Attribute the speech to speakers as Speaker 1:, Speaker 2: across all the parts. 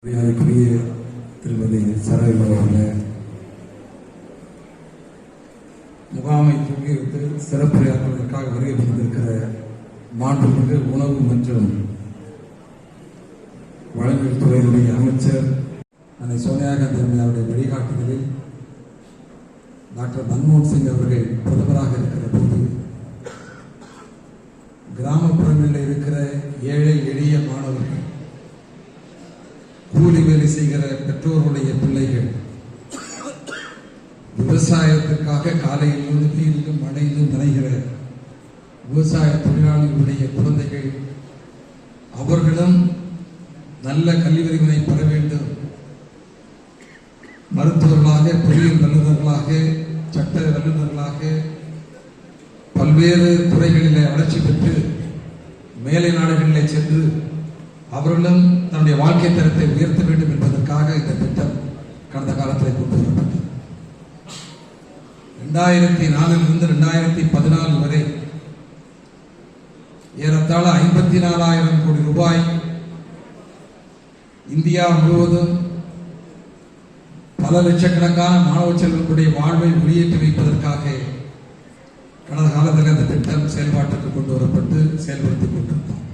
Speaker 1: மரியாதைக்குரிய திருமதி சரவிமா அவர்கள் முகாமை தூக்கி வைத்து சிறப்புரையாற்றுவதற்காக வருகை புரிந்திருக்கிற மாண்புமிகு உணவு மற்றும் வழங்கல் துறையினுடைய அமைச்சர் அன்னை சோனியா காந்தி அவருடைய வழிகாட்டுதலில் டாக்டர் மன்மோகன் சிங் அவர்கள் பிரதமராக இருக்கிற போது கிராமப்புறங்களில் இருக்கிற ஏழை எளிய மாணவர்கள், கூலி வேலை செய்கிற பெற்றோருடைய பிள்ளைகள், விவசாயத்திற்காக காலையிலிருந்து நீரிலும் மழையிலும் நனைகிற விவசாய தொழிலாளர்களுடைய குழந்தைகள், அவர்களும் நல்ல கல்வியறிவினை பெற வேண்டும், மருத்துவர்களாக, பொறியியல் வல்லுநர்களாக, சட்ட வல்லுநர்களாக பல்வேறு துறைகளிலே வளர்ச்சி பெற்று மேலை நாடுகளிலே சென்று அவர்களும் தன்னுடைய வாழ்க்கை தரத்தை உயர்த்த வேண்டும் என்பதற்காக இந்த திட்டம் கடந்த காலத்தில் கொண்டு வரப்பட்டது. 2004 2014 வரை ஏறத்தாழ 54,000 கோடி ரூபாய் இந்தியா முழுவதும் பல லட்சக்கணக்கான மாணவ செல்வங்களுடைய வாழ்வை வெளியேற்றி வைப்பதற்காக கடந்த காலத்தில் அந்த திட்டம் செயல்பாட்டுக்கு கொண்டு வரப்பட்டு செயல்படுத்திக் கொண்டிருந்தோம்.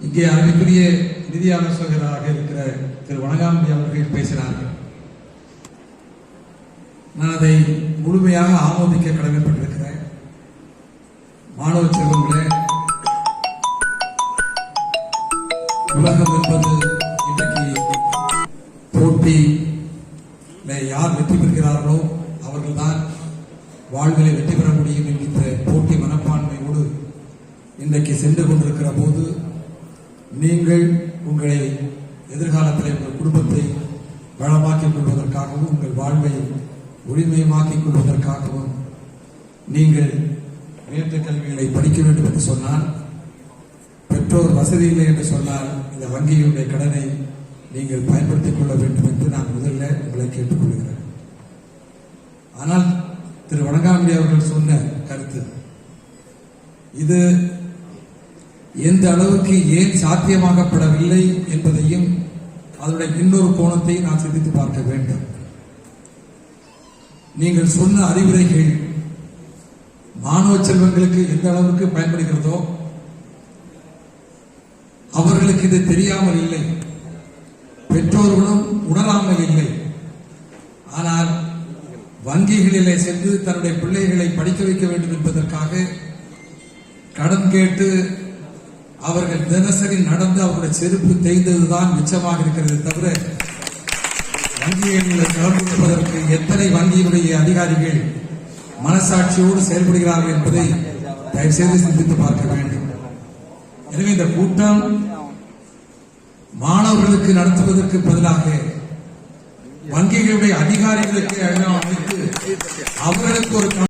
Speaker 1: இங்கே அருமைக்குரிய நிதி ஆலோசகராக இருக்கிற திரு வணங்காம்பி அவர்கள் பேசினார்கள். நான் அதை முழுமையாக ஆமோதிக்க கடமைப்பட்டிருக்கிறேன். மாணவ செல்வங்களே, உலகம் என்பது இன்றைக்கு போட்டியில யார் வெற்றி பெறுகிறார்களோ அவர்கள்தான் வாழ்வில் வெற்றி பெற முடியும் என்கின்ற போட்டி மனப்பான்மையோடு இன்றைக்கு சென்று கொண்டிருக்கிற போது, நீங்கள் உங்களை எதிர்காலத்தில் உங்கள் குடும்பத்தை வளமாக்கிக் கொள்வதற்காகவும் உங்கள் வாழ்வை ஒளிமயமாக்கிக் கொள்வதற்காகவும் நீங்கள் மேற்று கல்விகளை படிக்க வேண்டும் என்று சொன்னால், பெற்றோர் வசதி இல்லை என்று சொன்னால், இந்த வங்கிகளுடைய கடனை நீங்கள் பயன்படுத்திக் கொள்ள வேண்டும் என்று நான் முதல்ல உங்களை கேட்டுக்கொள்கிறேன். ஆனால் திரு வணங்காம்பி அவர்கள் சொன்ன கருத்து இது எந்த அளவுக்கு ஏன் சாத்தியமாகப்படவில்லை என்பதையும் அதனுடைய இன்னொரு கோணத்தை நான் சிந்தித்து பார்க்க வேண்டும். நீங்கள் சொன்ன அறிவுரைகள் மாணவ செல்வங்களுக்கு எந்த அளவுக்கு பயன்படுகிறதோ அவர்களுக்கு இது தெரியாமல் இல்லை, பெற்றோர்களும் உணராமல் இல்லை. ஆனால் வங்கிகளிலே சென்று தன்னுடைய பிள்ளைகளை படிக்க வைக்க வேண்டும் என்பதற்காக கடன் கேட்டு அவர்கள் தினசரி நடந்து அவருடைய செருப்பு தேய்ந்ததுதான் மிச்சமாக இருக்கிறது தவிர, வங்கிகளில் கடன் கொடுப்பதற்கு எத்தனை வங்கியினுடைய அதிகாரிகள் மனசாட்சியோடு செயல்படுகிறார்கள் என்பதை தயவுசெய்து சிந்தித்து பார்க்க வேண்டும். எனவே இந்த கூட்டம் மாணவர்களுக்கு நடத்துவதற்கு பதிலாக வங்கிகளுடைய அதிகாரிகளுக்கு அமைத்து அவர்களுக்கு ஒரு